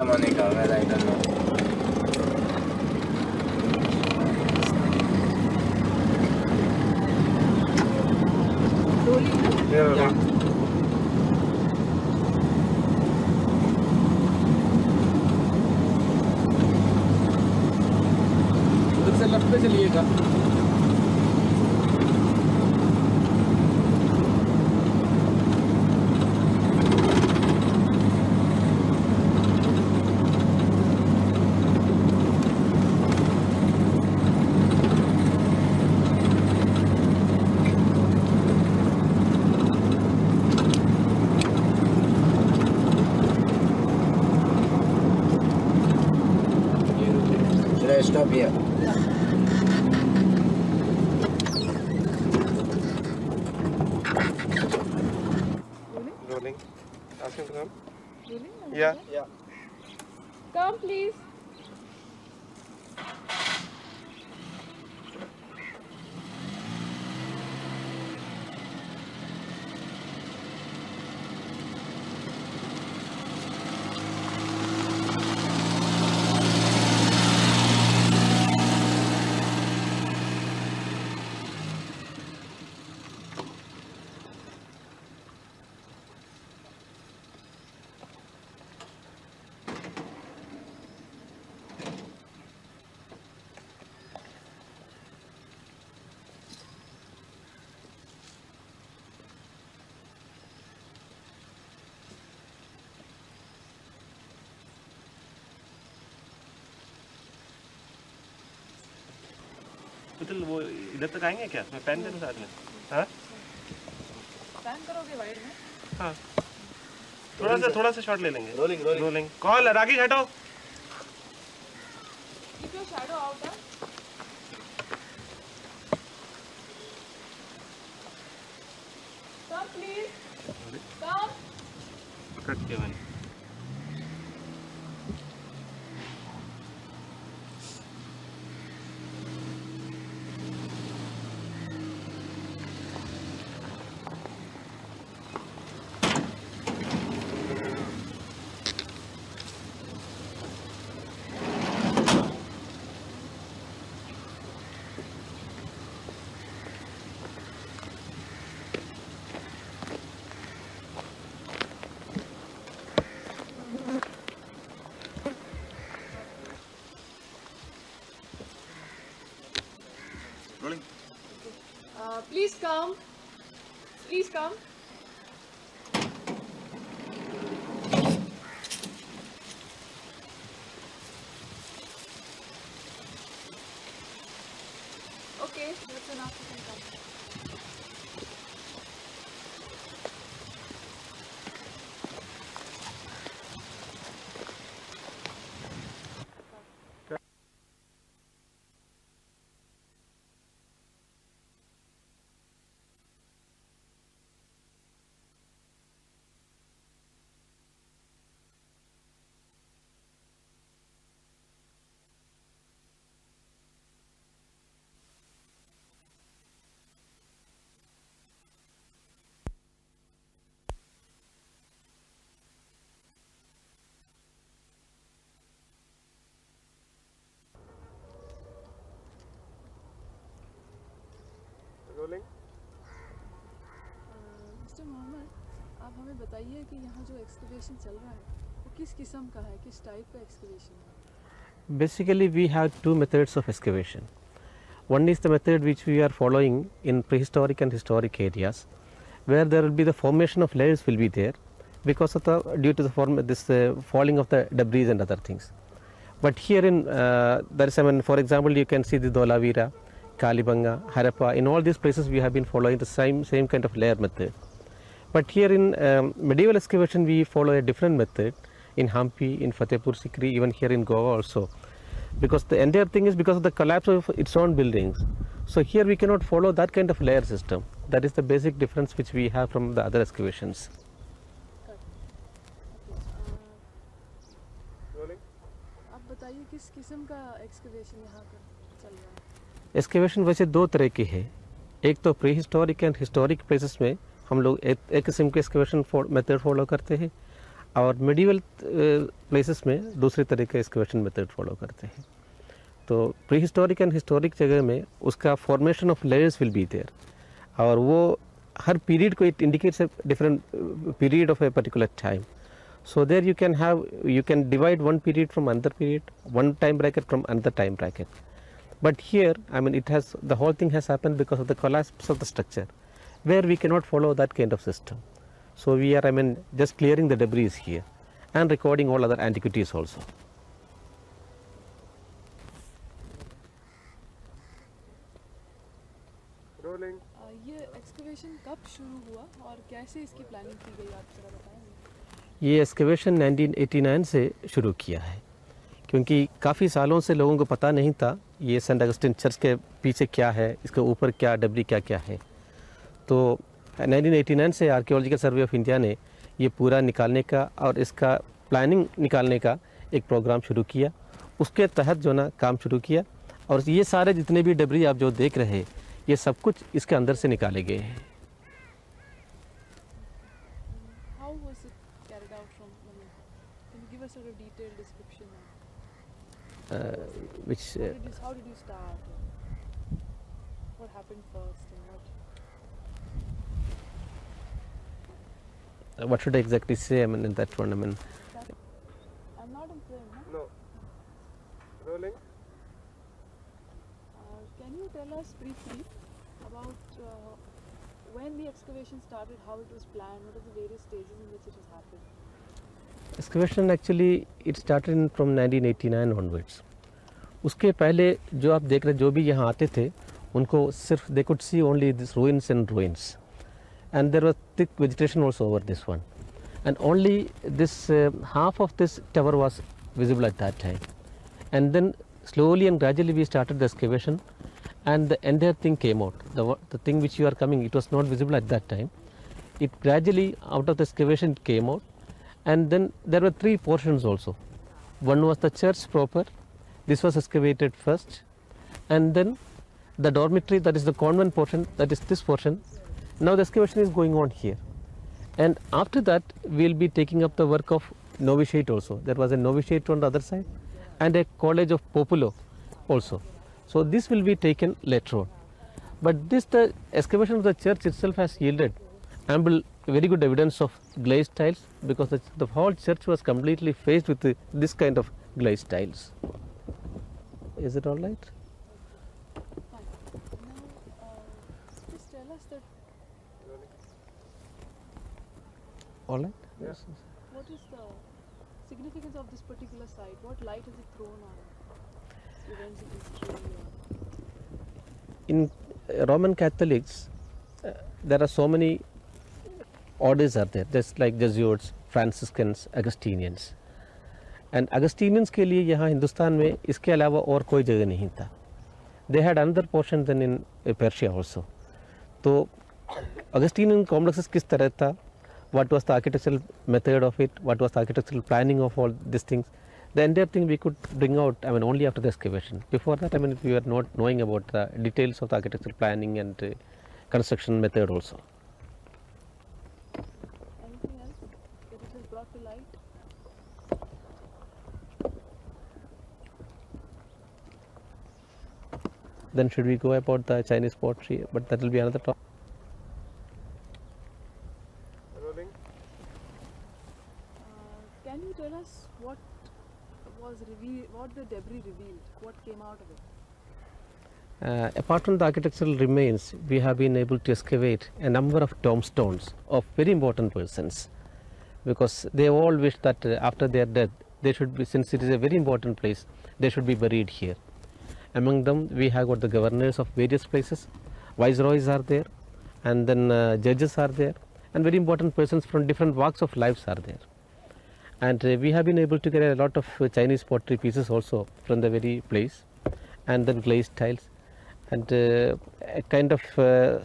जमाने का well I don't know. उधर से लेफ्ट पे चलिएगा। Should I stop here? Rolling. Ask him to come. Really? Yeah. Yeah. Come, please. पुतल वो इधर तक आएंगे क्या? मैं पेन दे दूं साथ में? हाँ पैन करोगे वाइड में? हाँ थोड़ा सा शॉट ले लेंगे। Rolling. रोलिंग कॉल राकेश हटो। Keep your shadow out, huh? Come, please. Come. Cut के मैंने Please come. Please come. Okay, that's enough. You can come. Rolling. Mister Mohammad, आप हमें बताइए कि यहाँ जो एक्सकवेशन चल रहा है वो किस किस्म का है, किस टाइप का एक्सकवेशन है? Basically, we have two methods of excavation. One is the method which we are following in prehistoric and historic areas, where there will be the formation of layers will be there because of the due to the falling of the debris and other things. But here in there is, I mean, for example, you can see the Dholavira, Kalibanga, Harappa. In all these places, we have been following the same kind of layer method. But here in medieval excavation, we follow a different method in Hampi, in Fatehpur Sikri, even here in Goa also. Because the entire thing is because of the collapse of its own buildings. So here we cannot follow that kind of layer system. That is the basic difference which we have from the other excavations. Rolling. आप बताइए किस किस्म का excavation यहाँ पर चल रहा है? एक्सकेवेशन वैसे दो तरह की है। एक तो pre historic and historic places में हम लोग एक किस्म के एक्सकेवेशन मेथड फॉलो करते हैं। और मेडिवल प्लेसेस में दूसरे तरह का एक्सकवेशन मेथड फॉलो करते हैं. तो प्री हिस्टोरिक एंड हिस्टोरिक जगह में उसका formation of layers will be there, और वो हर पीरियड को it indicates a different period of a particular time. So there you can divide one period from another period, one time bracket from another time bracket. But here, I mean, the whole thing has happened because of the collapse of the structure, where we cannot follow that kind of system. So we are, I mean, just clearing the debris here and recording all other antiquities also. Rolling. ये excavation कब शुरू हुआ और कैसे इसकी planning की गई, आप जरा बताएंगे? ये एक्सकवेशन 1989 से शुरू किया है, क्योंकि काफ़ी सालों से लोगों को पता नहीं था ये सेंट अगस्टिन चर्च के पीछे क्या है, इसके ऊपर क्या डबरी क्या क्या है. तो 1989 से आर्कियोलॉजिकल सर्वे ऑफ इंडिया ने ये पूरा निकालने का और इसका प्लानिंग निकालने का एक प्रोग्राम शुरू किया. उसके तहत जो ना काम शुरू किया, और ये सारे जितने भी डबरी आप जो देख रहे हैं ये सब कुछ इसके अंदर से निकाले गए हैं. How was it carried out from? Can you give us a detailed description? How did you start? What happened first and what? What should I exactly say? I mean, in that one, I mean. I'm not in frame, huh? No. Rolling. Can you tell us briefly about when the excavation started, how it was planned, what are the various stages in which it has happened? Excavation actually it started from 1989 onwards. उसके पहले जो आप देख रहे जो भी यहाँ आते थे उनको सिर्फ they could see only this ruins and ruins, and there was thick vegetation also over this one, and only this half of this tower was visible at that time. And then slowly and gradually we started the excavation, and the entire thing came out. The thing which you are coming, it was not visible at that time. It gradually out of the excavation came out, and then there were three portions also. One was the church proper. This was excavated first, and then the dormitory, that is the convent portion, that is this portion. Now the excavation is going on here, and after that we will be taking up the work of novitiate also. There was a novitiate on the other side and a college of Populo also. So this will be taken later on. But the excavation of the church itself has yielded ample, very good evidence of glazed tiles, because the whole church was completely faced with this kind of glazed tiles. Is it all right? Fine. Now, just tell us that All right? Yeah. what is the significance of this particular site? What light has it thrown on events in history? In Roman Catholics, there are so many orders are there, just like Jesuits, Franciscans, Augustinians. And Augustinians के लिए यहाँ हिंदुस्तान में इसके अलावा और कोई जगह नहीं था. They had another portion than in Persia also. तो Augustinian complexes किस तरह था? What was the architectural method of it? What was the architectural planning of all these things? The entire thing we could bring out, I mean, only after the excavation. Before that, I mean, we were not knowing about the details of the architectural planning and construction method also. Anything else that it has brought to light? Then should we go about the Chinese pottery? But that will be another topic. Rolling. Can you tell us what was revealed, what the debris revealed, what came out of it? Apart from the architectural remains, we have been able to excavate a number of tombstones of very important persons, because they all wish that after their death, they should be, since it is a very important place, they should be buried here. Among them, we have got the governors of various places, viceroys are there, and then judges are there, and very important persons from different walks of lives are there. And we have been able to get a lot of Chinese pottery pieces also from the very place, and then glazed tiles, and a kind of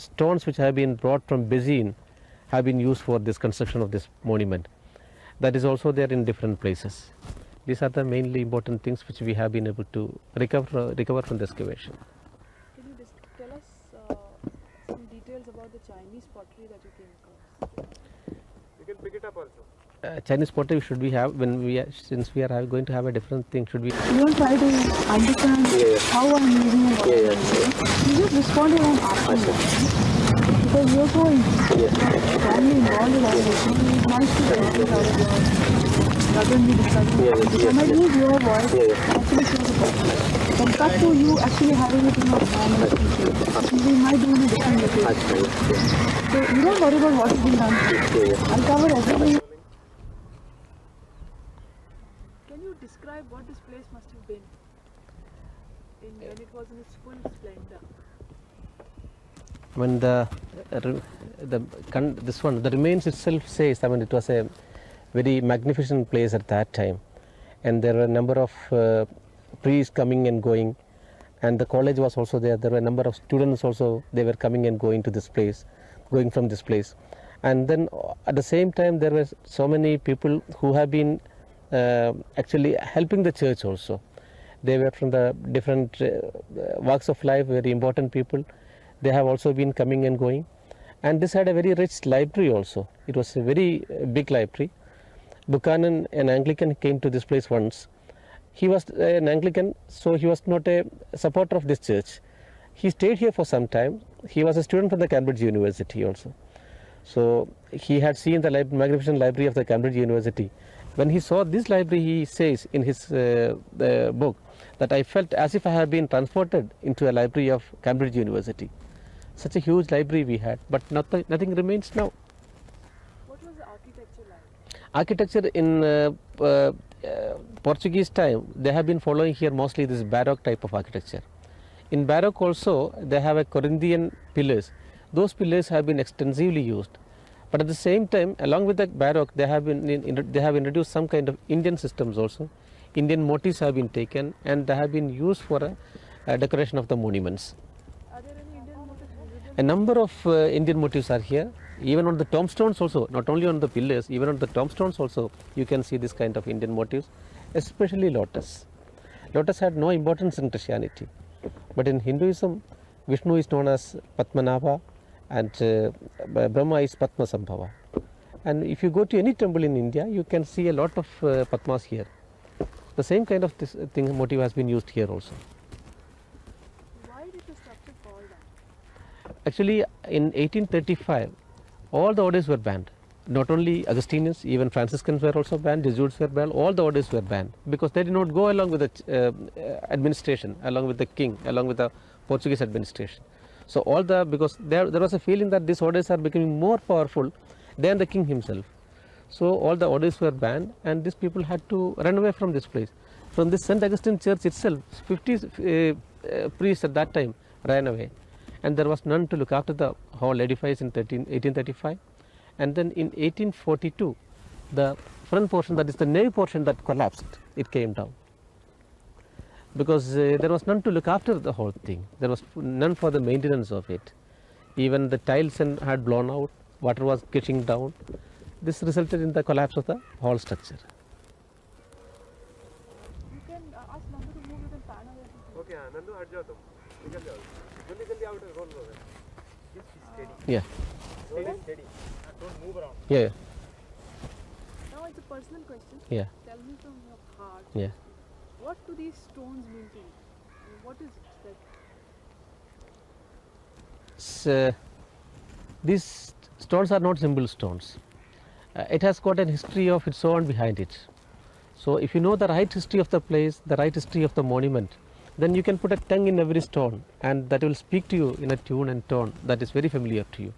stones which have been brought from Bezin have been used for this construction of this monument. That is also there in different places. These are the mainly important things which we have been able to recover from the excavation. Can you tell us some details about the Chinese pottery that you came across? You can pick it up also. Chinese pottery should we have when we are, since we are going to have a different thing, should we? You don't try to understand how I'm using it. You just respond to what I'm asking you. Because you're so strongly involved in all this. It's nice to get it out of your doesn't be discussing. When I use your voice, actually shows the problem. Compared to you actually having it in your mind and speaking, we might do in a different way. So you don't worry about what is being done. I'll cover everything. Can you describe what this place must have been when it was in its full splendor? When the remains itself says, I mean, it was a very magnificent place at that time, and there were a number of priests coming and going, and the college was also there. There were a number of students also, they were coming and going to this place, going from this place. And then at the same time there were so many people who have been actually helping the church also. They were from the different walks of life, very important people. They have also been coming and going, and this had a very rich library also. It was a very big library. Buchanan, an Anglican, came to this place once. He was an Anglican, so he was not a supporter of this church. He stayed here for some time. He was a student from the Cambridge University also. So he had seen the magnificent library of the Cambridge University. When he saw this library, he says in his book that I felt as if I had been transported into a library of Cambridge University. Such a huge library we had, but nothing remains now. What was the architecture like? Architecture in Portuguese time, they have been following here mostly this Baroque type of architecture. In Baroque also, they have a Corinthian pillars. Those pillars have been extensively used. But at the same time, along with the Baroque, they have introduced some kind of Indian systems also. Indian motifs have been taken, and they have been used for a decoration of the monuments. Are there any Indian motifs visible? A number of Indian motifs are here. Even on the tombstones also, not only on the pillars, even on the tombstones also, you can see this kind of Indian motifs, especially lotus. Lotus had no importance in Christianity, but in Hinduism, Vishnu is known as Padmanabha, and Brahma is Padmasambhava. And if you go to any temple in India, you can see a lot of Padmas here. The same kind of motif has been used here also. Why did the structure fall down? Actually, in 1835, all the orders were banned. Not only Augustinians, even Franciscans were also banned, Jesuits were banned, all the orders were banned because they did not go along with the administration, along with the king, along with the Portuguese administration. So because there was a feeling that these orders are becoming more powerful than the king himself. So all the orders were banned, and these people had to run away from this place. From this St. Augustine church itself, 50 priests at that time ran away, and there was none to look after the whole edifice in 1835. And then in 1842, the front portion, that is the nave portion, that collapsed. It came down because there was none to look after the whole thing. There was none for the maintenance of it. Even the tiles had blown out, water was getting down. This resulted in the collapse of the whole structure. You can ask Nandu to move within pan away. Okay, Nandu, हट जाओ तुम, निकल जाओ, जल्दी out and roll over. Just be steady. Yeah. Steady. Don't move around. Yeah. Now it's a personal question. Yeah. Tell me from your heart. Yeah. What do these stones mean to you? What is it that? These stones are not simple stones. It has got a history of its own behind it. So if you know the right history of the place, the right history of the monument, then you can put a tongue in every stone, and that will speak to you in a tune and tone that is very familiar to you.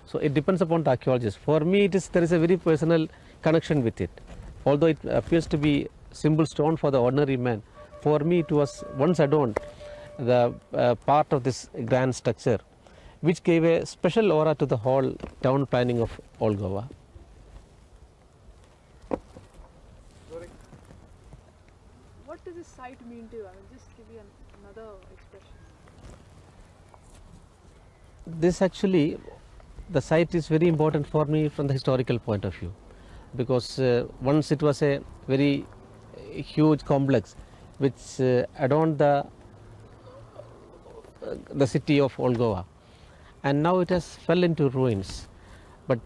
So it depends upon the archaeologist. For me, there is a very personal connection with it. Although it appears to be simple stone for the ordinary man, for me it was once adorned the part of this grand structure, which gave a special aura to the whole town planning of old Goa. What does this site mean to you? I mean, just give you another expression. This actually, the site is very important for me from the historical point of view, because once it was a very huge complex which adorned the city of old Goa, and now it has fell into ruins. But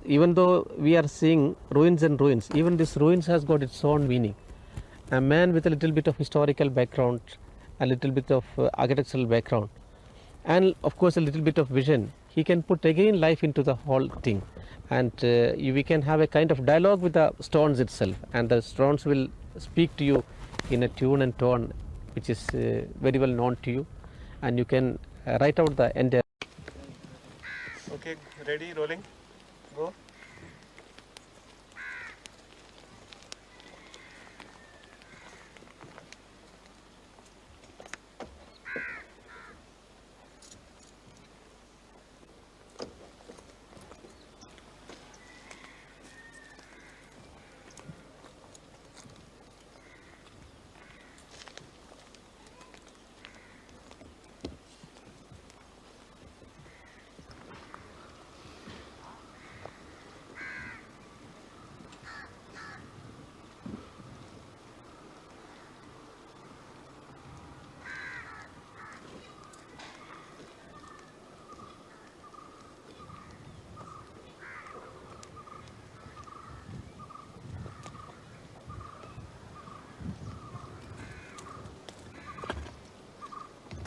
even though we are seeing ruins and ruins, even this ruins has got its own meaning. A man with a little bit of historical background, a little bit of architectural background, and of course a little bit of vision, he can put again life into the whole thing, and we can have a kind of dialogue with the stones itself, and the stones will speak to you in a tune and tone which is very well known to you, and you can write out the entire. Okay, ready, rolling, go.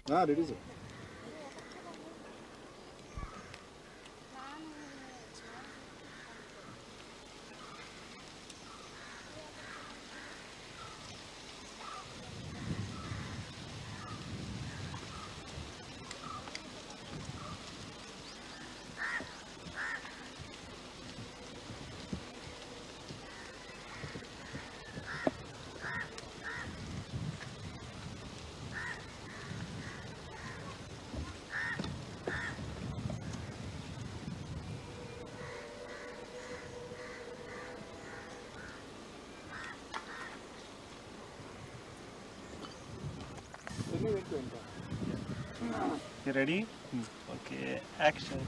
Ready, sir. You ready? Okay, action.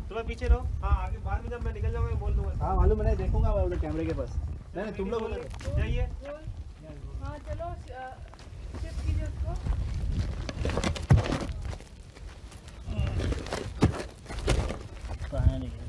थोड़ा पीछे रहो। हाँ आगे बाद में जब मैं निकल जाऊंगा बोल दूंगा। हाँ मालूम है, नहीं देखूंगा मैं उधर कैमरे के पास। नहीं तुम लोग जाइए। हाँ चलो शिफ्ट कीजिए उसको। कहाँ नहीं गए?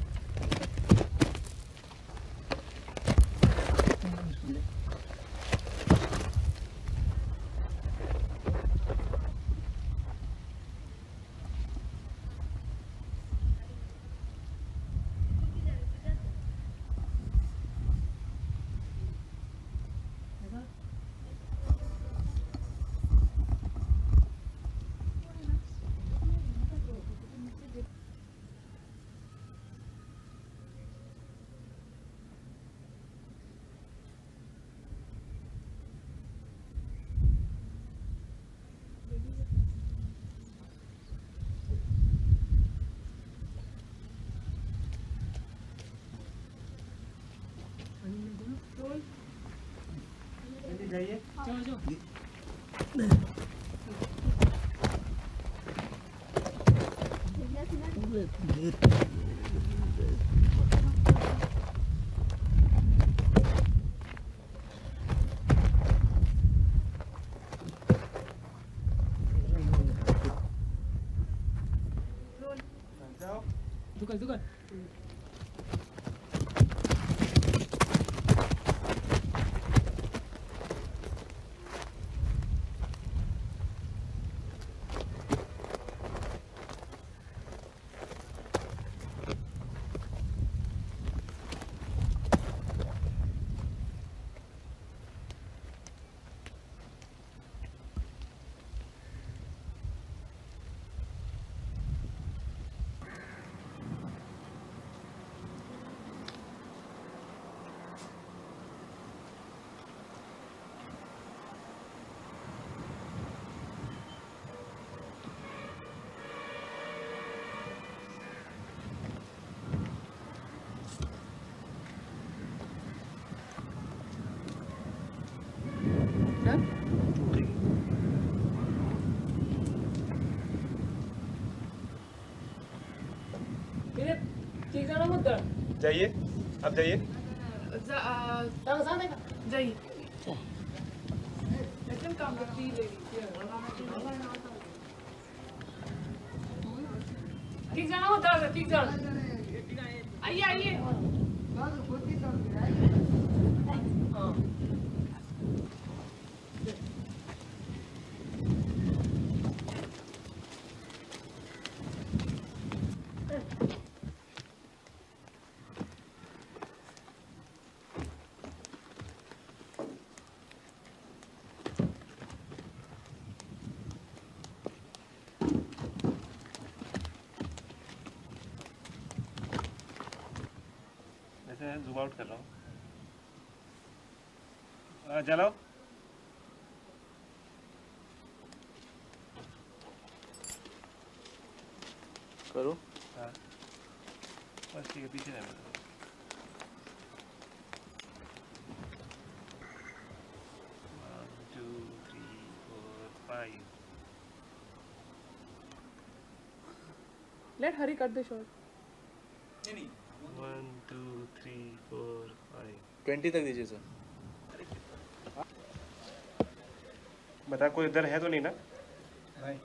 जाइए, आप जाइए. जाइए. ठीक जाना होता ठीक जाना. आइए आइए. जूम आउट कर रहा हूँ. चलो. करो. हाँ. बस ठीक है, पीछे रहना. 1 2 3 4 5. Let Hari cut the shot. 1 2 3 4 5. 20 तक दीजिए सर. बता, कोई इधर है तो नहीं ना? नहीं.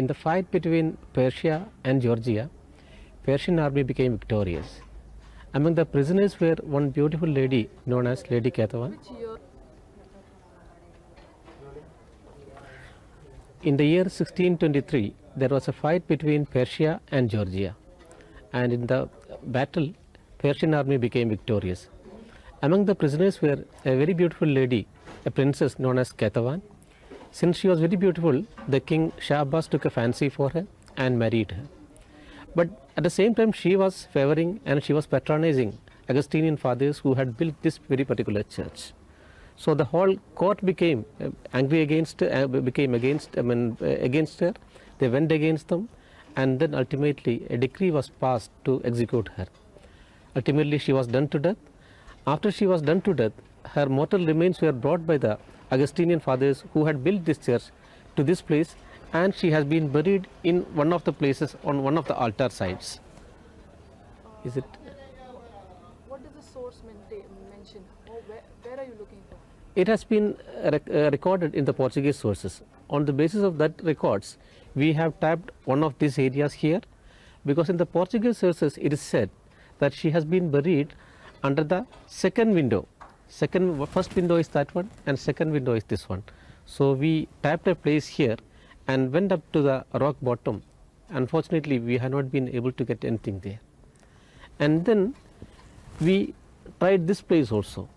In the fight between Persia and Georgia, Persian army became victorious. Among the prisoners were one beautiful lady known as Lady Ketevan. In the year 1623, there was a fight between Persia and Georgia, and in the battle, Persian army became victorious. Among the prisoners were a very beautiful lady, a princess known as Ketevan. Since she was very beautiful, the king Shah Abbas took a fancy for her and married her. But at the same time, she was favoring and she was patronizing Augustinian fathers who had built this very particular church. So the whole court became angry against her. They went against them, and then ultimately a decree was passed to execute her. Ultimately, she was done to death. After she was done to death, her mortal remains were brought by the Augustinian fathers who had built this church to this place, and she has been buried in one of the places on one of the altar sites. Is it? What does the source mention? Or where are you looking for? It has been recorded in the Portuguese sources. On the basis of that records, we have tapped one of these areas here, because in the Portuguese sources it is said that she has been buried under the second window. First window is that one, and second window is this one. So we tapped a place here and went up to the rock bottom. Unfortunately, we have not been able to get anything there. And then we tried this place also.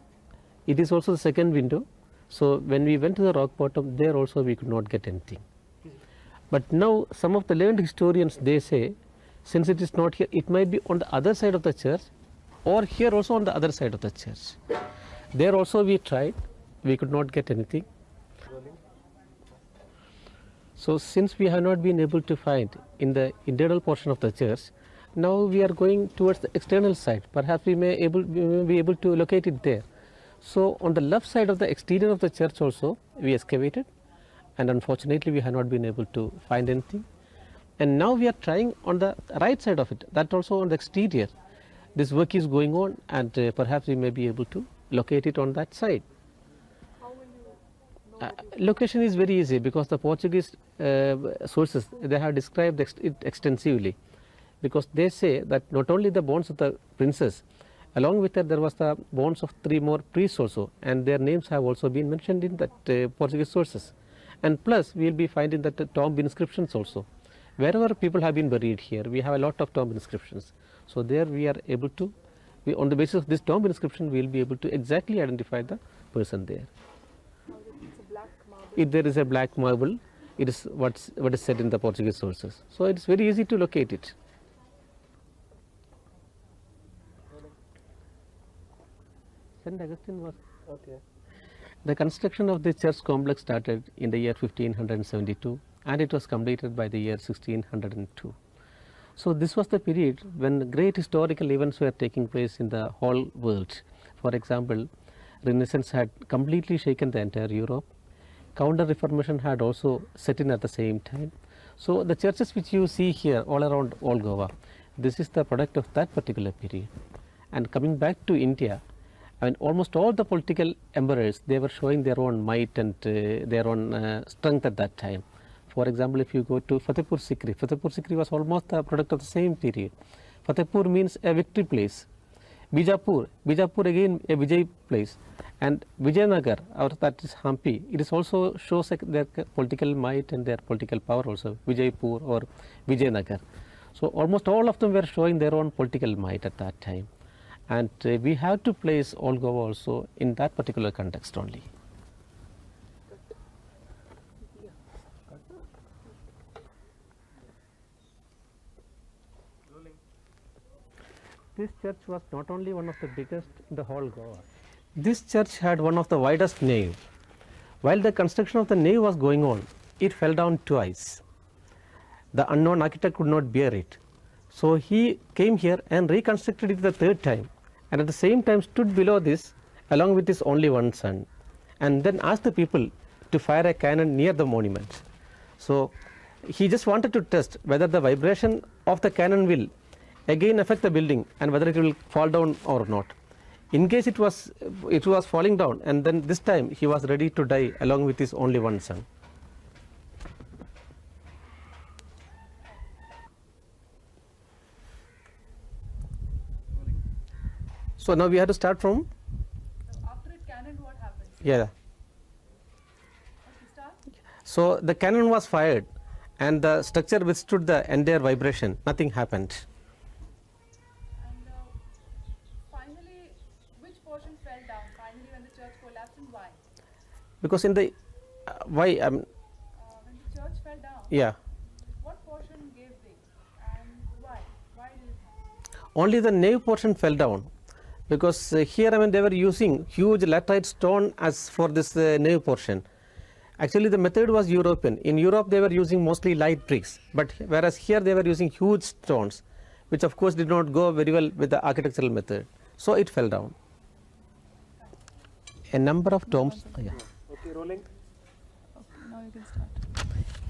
It is also the second window. So when we went to the rock bottom, there also we could not get anything. But now some of the learned historians, they say, since it is not here, it might be on the other side of the church, or here also on the other side of the church. There also we tried, we could not get anything. So since we have not been able to find in the internal portion of the church, now we are going towards the external side. Perhaps we may be able to locate it there. So on the left side of the exterior of the church also we excavated, and unfortunately we have not been able to find anything. And now we are trying on the right side of it, that also on the exterior. This work is going on, and perhaps we may be able to locate it on that side. How will you know? Location is very easy, because the Portuguese sources, they have described it extensively, because they say that not only the bones of the princess, along with that there was the bones of 3 more priests also, and their names have also been mentioned in that Portuguese sources. And plus we will be finding that the tomb inscriptions also. Wherever people have been buried here, we have a lot of tomb inscriptions. So there we are able to, on the basis of this tomb inscription, we will be able to exactly identify the person there. It's a black marble. If there is a black marble, it is what is said in the Portuguese sources. So it is very easy to locate it. St. Augustine was. Okay. The construction of this church complex started in the year 1572, and it was completed by the year 1602. So this was the period when great historical events were taking place in the whole world. For example, Renaissance had completely shaken the entire Europe. Counter-Reformation had also set in at the same time. So the churches which you see here all around all Goa, this is the product of that particular period. And coming back to India, I mean, almost all the political emperors, they were showing their own might and their own strength at that time. For example, if you go to Fatehpur Sikri was almost the product of the same period. Fatehpur means a victory place. Bijapur again a Vijay place. And Vijayanagar, or that is Hampi, it is also shows their political might and their political power also, Vijaypur or Vijayanagar. So almost all of them were showing their own political might at that time. And we have to place all Goa also in that particular context only. This church was not only one of the biggest in the whole Goa. This church had one of the widest nave. While the construction of the nave was going on, it fell down twice. The unknown architect could not bear it. So he came here and reconstructed it the 3rd time, and at the same time stood below this along with his only one son, and then asked the people to fire a cannon near the monument. So he just wanted to test whether the vibration of the cannon will again affect the building and whether it will fall down or not. In case it was falling down, and then this time he was ready to die along with his only one son. So now we have to start from. After it cannoned, what happened? Yeah. Okay, start. So the cannon was fired, and the structure withstood the entire vibration. Nothing happened. And finally, which portion fell down? Finally, when the church collapsed, and why? Because in the why When the church fell down, yeah, what portion gave way, and why? Why did it happen? only the nave portion fell down, because here, I mean, they were using huge laterite stone as for this nave portion. Actually, the method was European. In Europe, they were using mostly light bricks, but whereas here they were using huge stones, which of course did not go very well with the architectural method. So it fell down. A number of tombs. Yeah. Okay, rolling. Now you can start.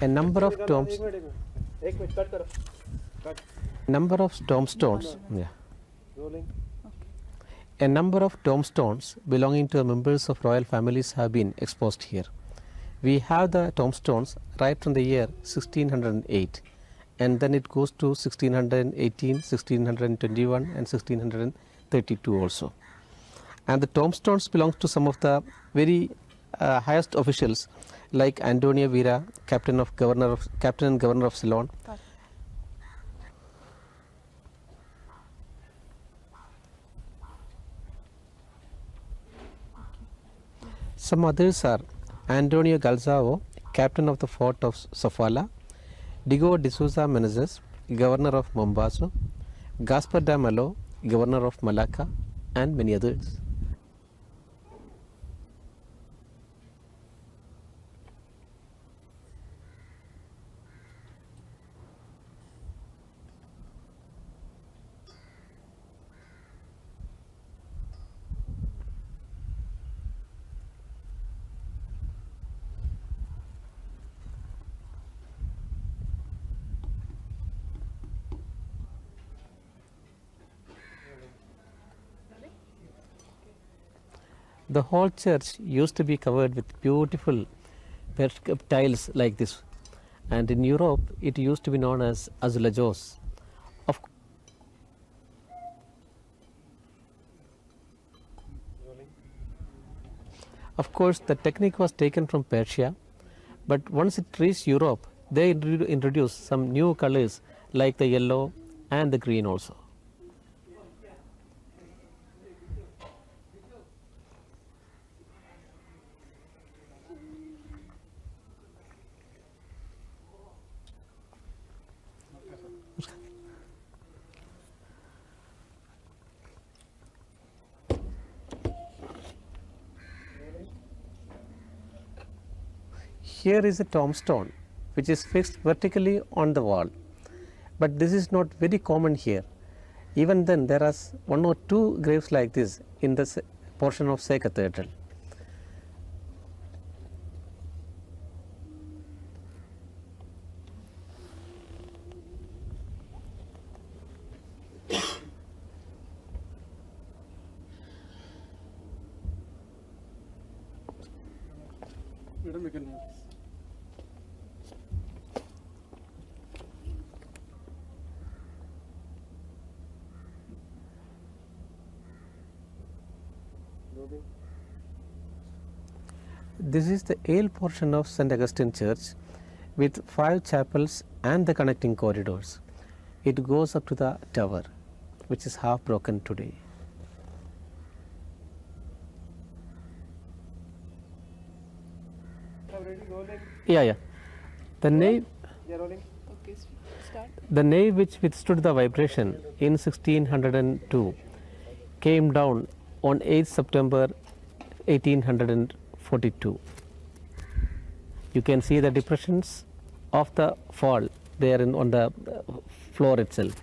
A number of tombs. एक minute cut करो. Cut. Number of tombstones. Yeah. Rolling. A number of tombstones belonging to members of royal families have been exposed here. We have the tombstones right from the year 1608. and then it goes to 1618, 1621 and 1632 also. And the tombstones belongs to some of the very highest officials like Antonio Vera, captain and governor of Ceylon. Some others are Antonio Galzao, captain of the fort of Sofala, Diego de Souza Menezes, governor of Mombasa, Gaspar da Malo, governor of Malacca, and many others. The whole church used to be covered with beautiful tiles like this, and in Europe it used to be known as azulejos. Of course, the technique was taken from Persia, but once it reached Europe, they introduced some new colors like the yellow and the green also. Here is a tombstone which is fixed vertically on the wall, but this is not very common here. Even then there are one or two graves like this in this portion of Say Cathedral. Madam, you can notice. This is the ale portion of St. Augustine Church with 5 chapels and the connecting corridors. It goes up to the tower, which is half broken today. Yeah. The nave, Okay, start. the nave which withstood the vibration in 1602 came down on 8th September 1842. You can see the depressions of the fall there on the floor itself.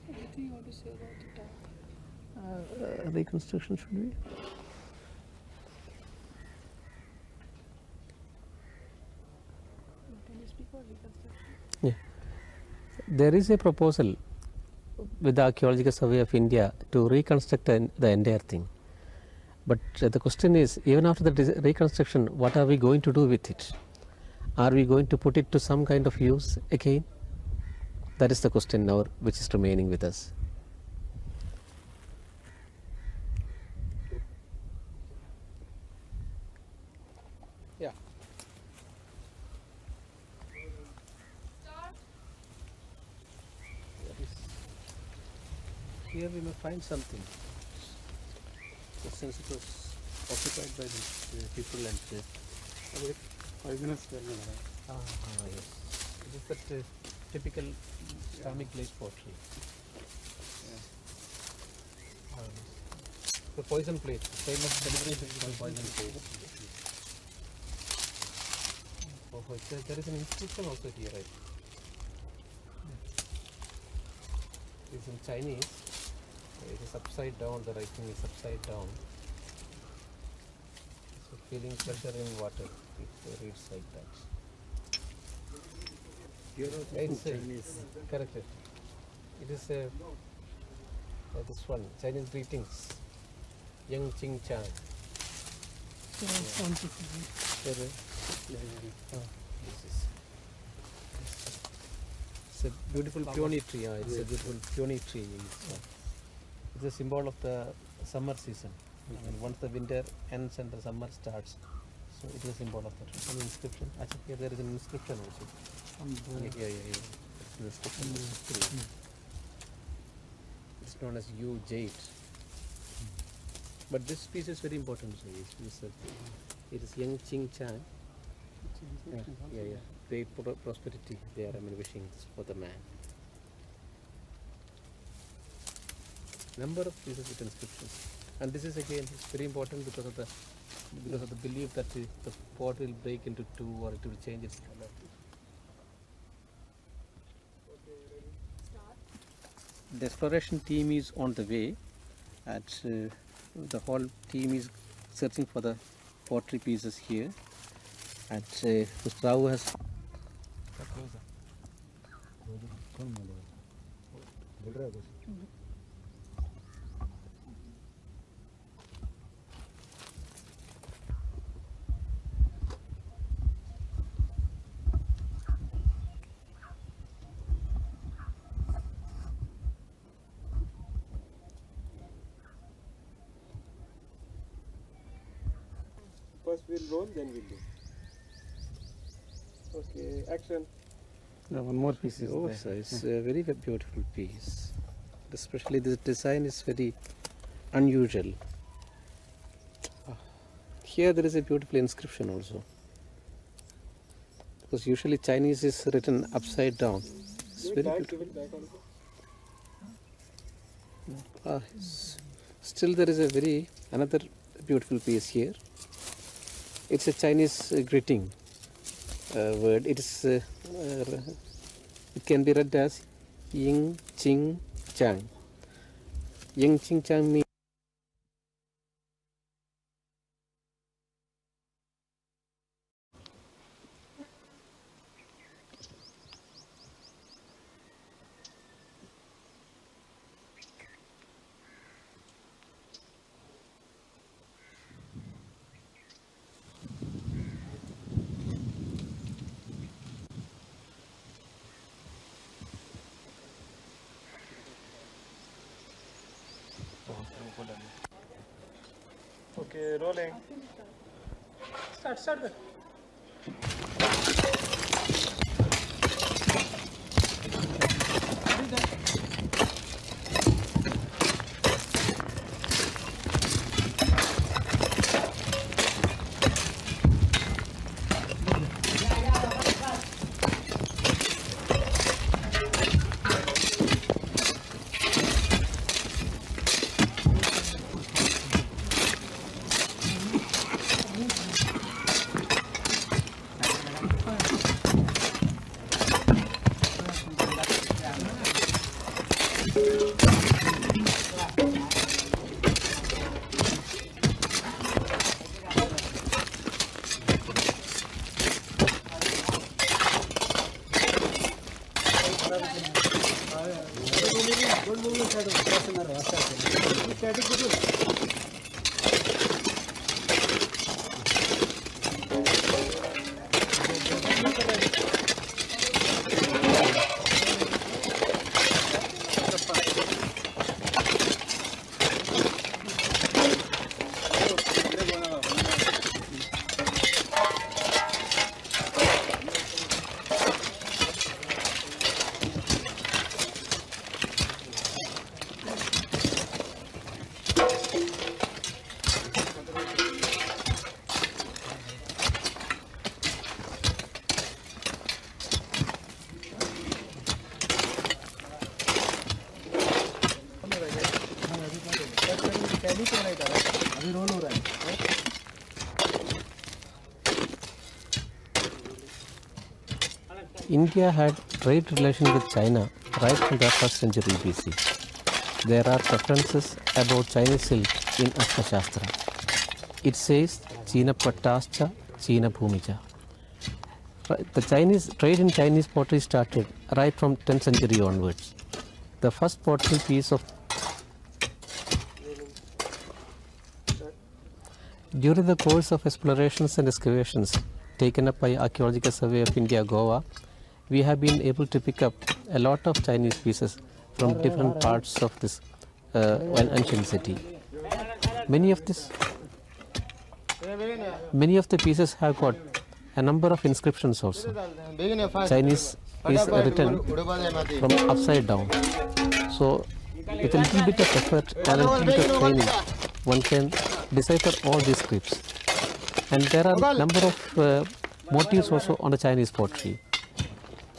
What do you want to say about the tower? Reconstruction should be. Can you speak about reconstruction? Yeah. There is a proposal with the Archaeological Survey of India to reconstruct the entire thing. But the question is, even after the reconstruction, what are we going to do with it? Are we going to put it to some kind of use again? That is the question now which is remaining with us. Yeah. Here we may find something. Since it was occupied by the people and yes. It is that typical Islamic glaze pottery. The poison plate, famous celebration called poison plate. There is an inscription also here, right? It is in Chinese. It is upside down, the writing is upside down. So feeling pressure in water, it reads like that. It's correct. It is this one, Chinese greetings. Yang Ching Chan. It's a beautiful peony tree. It's a beautiful peony tree. It's a symbol of the summer season. And once the winter ends and the summer starts, so it is a symbol of that. An inscription. Actually, here there is an inscription also. Yeah. It's an inscription. It's known as Yu Jade. But this piece is very important. So it is Yang Ching Chan. Yeah. Great prosperity. They are wishing this for the man. Number of pieces with inscriptions. And this is again very important because of the belief that the pot will break into two or it will change its color. The exploration team is on the way. The whole team is searching for the pottery pieces here. And Mr. Rao has First we'll roll, then we'll do. Okay, action. no, one more piece is there. So it's a very beautiful piece. Especially this design is very unusual. Here there is a beautiful inscription also. Because usually Chinese is written upside down. It's very beautiful. Still there is another beautiful piece here. It's a Chinese greeting word. It can be read as Ying Ching Chang. Ying Ching Chang means Okay, rolling. Start. India had trade relations with China right from the 1st century BC. There are references about Chinese silk in Arthashastra. It says China Pattascha, China Bhumija. The Chinese trade in Chinese pottery started right from 10th century onwards. The first pottery piece of during the course of explorations and excavations taken up by Archaeological Survey of India, Goa, we have been able to pick up a lot of Chinese pieces from different parts of this ancient city. Many of the pieces have got a number of inscriptions also. Chinese is written from upside down. So with a little bit of effort and a little bit of training, one can decipher all these scripts. And there are a number of motifs also on the Chinese pottery.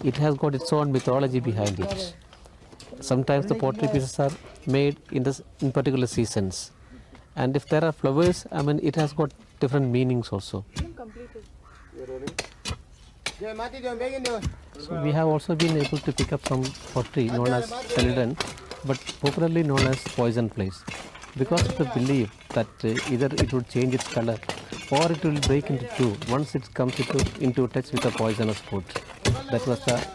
It has got its own mythology behind it. Sometimes the pottery pieces are made in particular seasons. And if there are flowers, I mean, it has got different meanings also. So we have also been able to pick up some pottery known as celadon, but popularly known as poison place, because of the belief that either it would change its color or it will break into two once it comes into touch with a poisonous food. That was the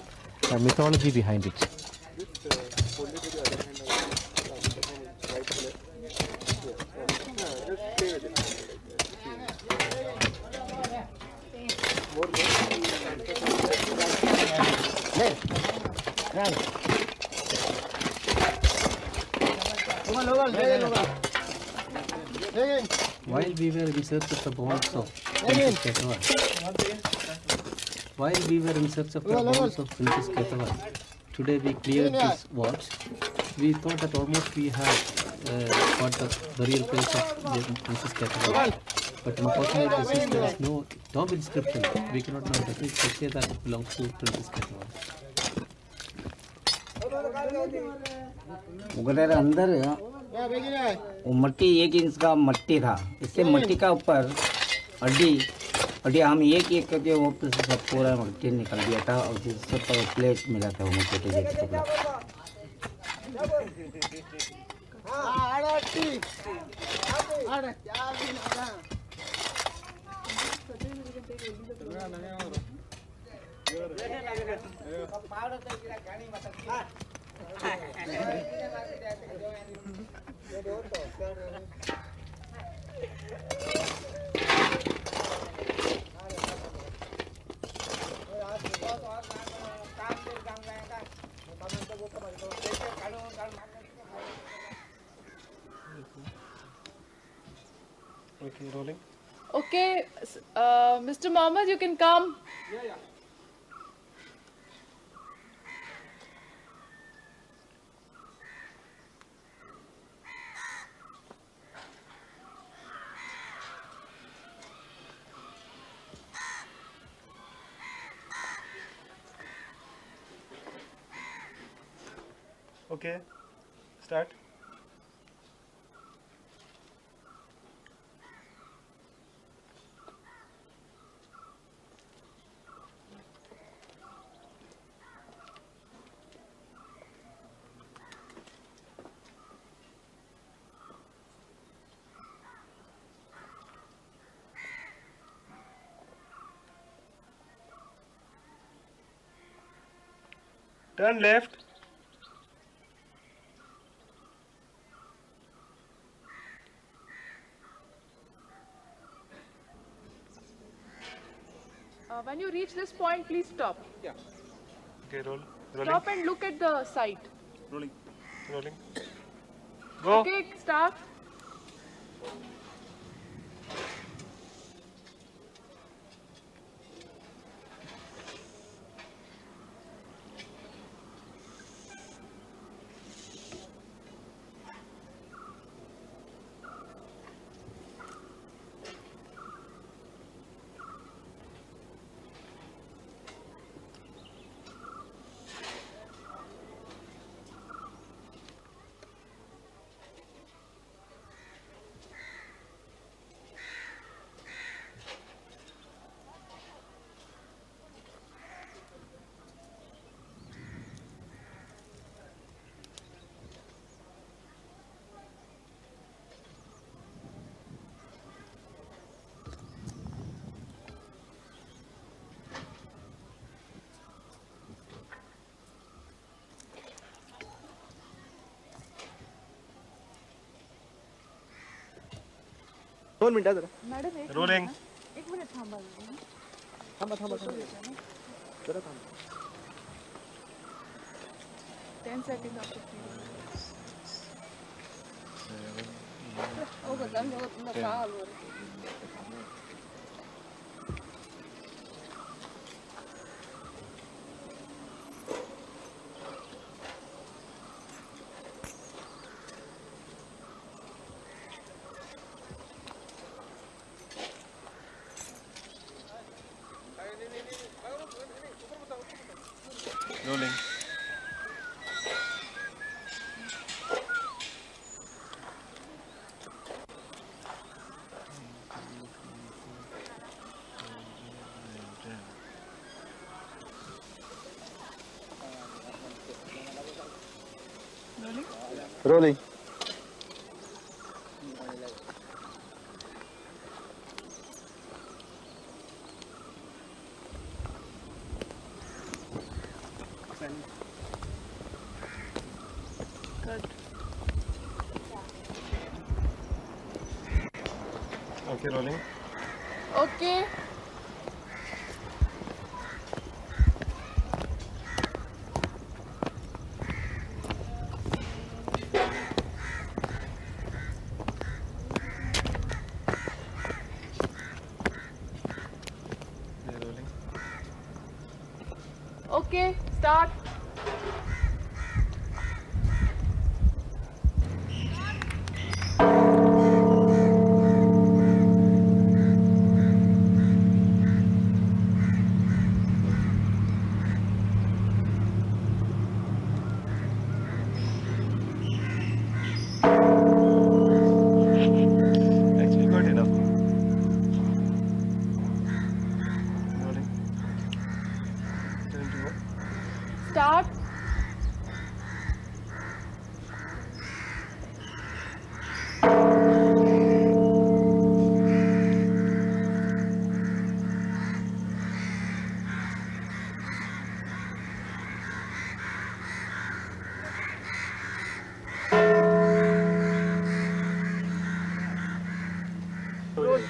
mythology behind it. While we were in search of the bones of Princess Ketevan, today we cleared this watch. We thought that almost we had got the real place of Princess Ketevan, but unfortunately there is no tomb inscription. We cannot know definitely say that it belongs to Princess Ketevan. उगले अंदर वो मट्टी 1 inch का मट्टी था. इससे मट्टी का ऊपर अड्डी हम एक करके वो सब पूरा मट्टी निकल गया था और जिससे प्लेट मिला था वो छोटे टुकड़ा. Okay, rolling. Okay, Mr. Mohammed, you can come. Okay, start. Turn left. When you reach this point, please stop. Okay, rolling. Stop and look at the site. Rolling. Go. Okay, start. Madam rolling. एक minute थांबा. 10 seconds after 3. Rolling. Rolling. Okay, rolling. Okay. Yeah, rolling. Okay, start. Actually, good enough. Rolling. 21. Start.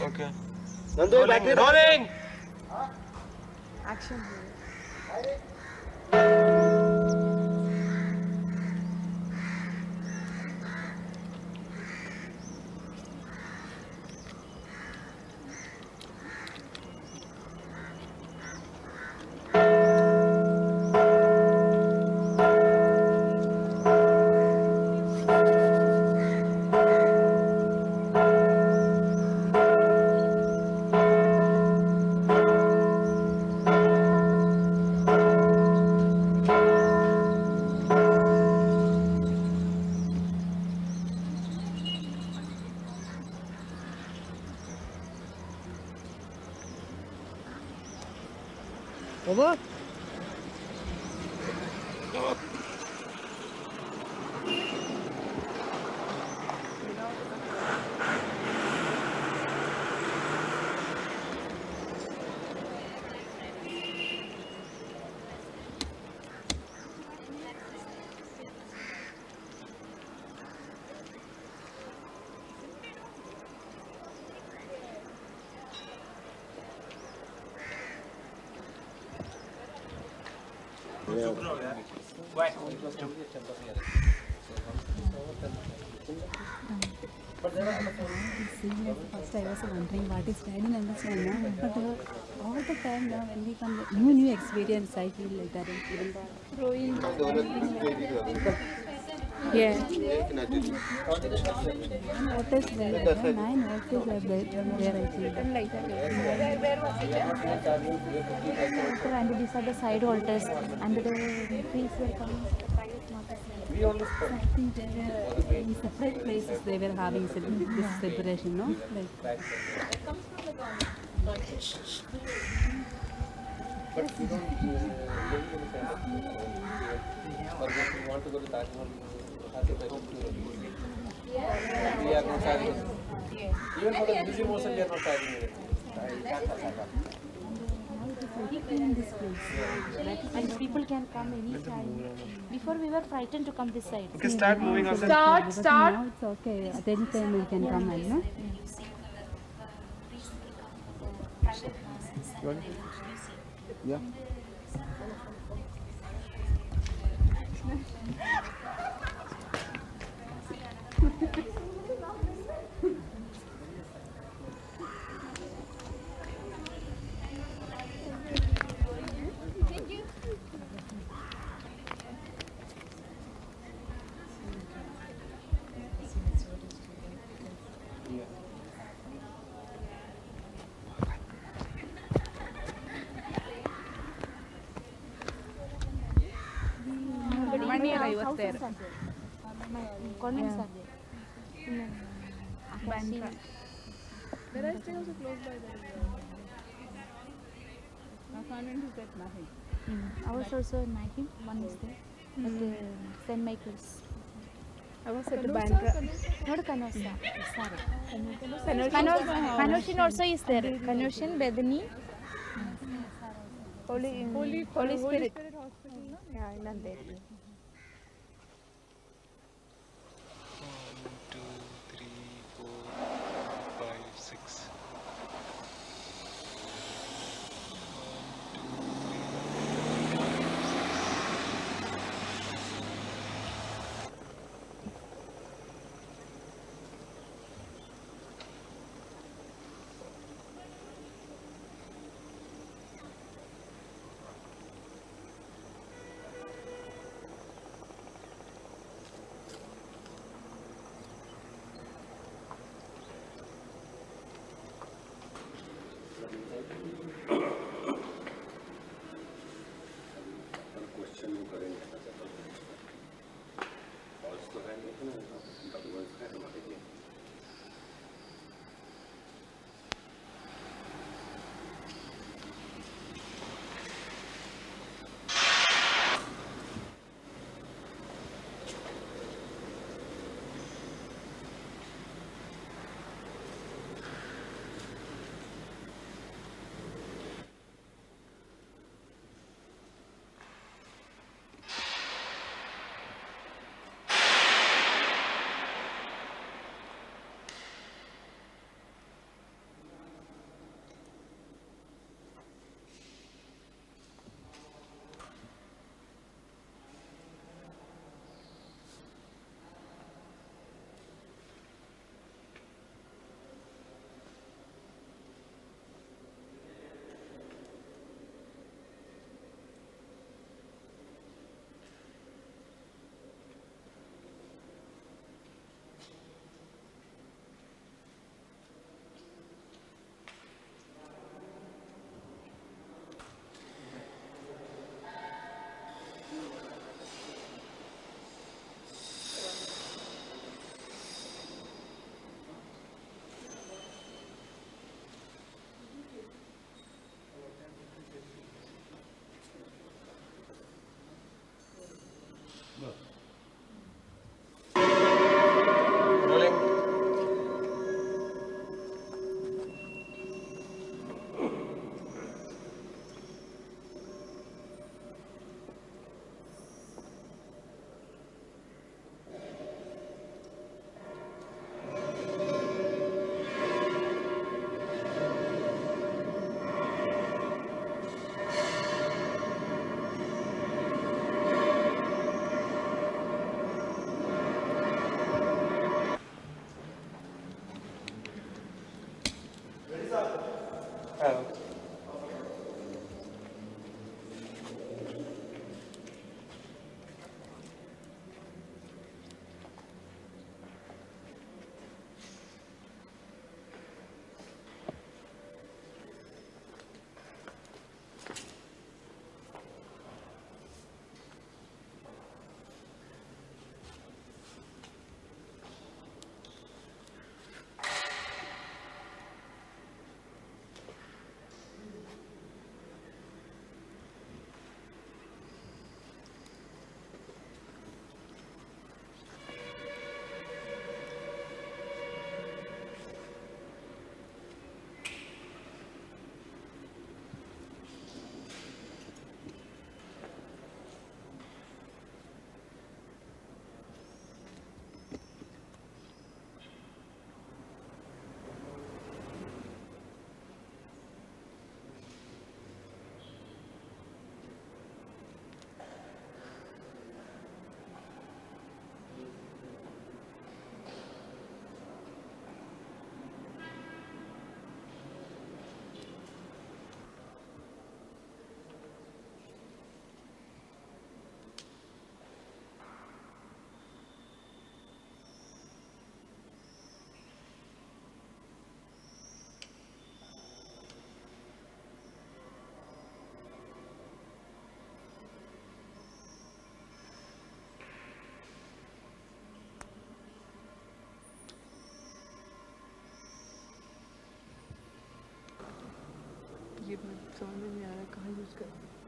Okay. Nandu, Rolling. Rolling. Action. Over. First I was wondering what is I didn't understand now, but all the time now when we come new experience I feel like that even the rowing. Yeah. What is there? 9 what is there I feel. Like that. And these are the side altars and the priests were coming to the private matters. I think they were in separate places they were having this separation, no? Like. But we don't live in the for example, we want to go to Taj Mahal, have to pay home to we are not charging. Even for the museum also we are not charging anything. In this place. And people can come anytime. Before we were frightened to come this side. Okay, start moving on. Start. But now it's okay. At any time we can come and no? Yeah. One year I was there. Convents are there. Bandra. There are still also close by there. Convent is that nothing. Ours also in Nagin, one is there. At St. Michael's. I was at Bandra. Not Canossa. Sorry. Canoshin also is there. Canoshin, Bethany. Holy Spirit. Hospital. Yeah, in there. 1, 2, 3, 4, 5, 6. समझ में नहीं आ रहा कहाँ use करें.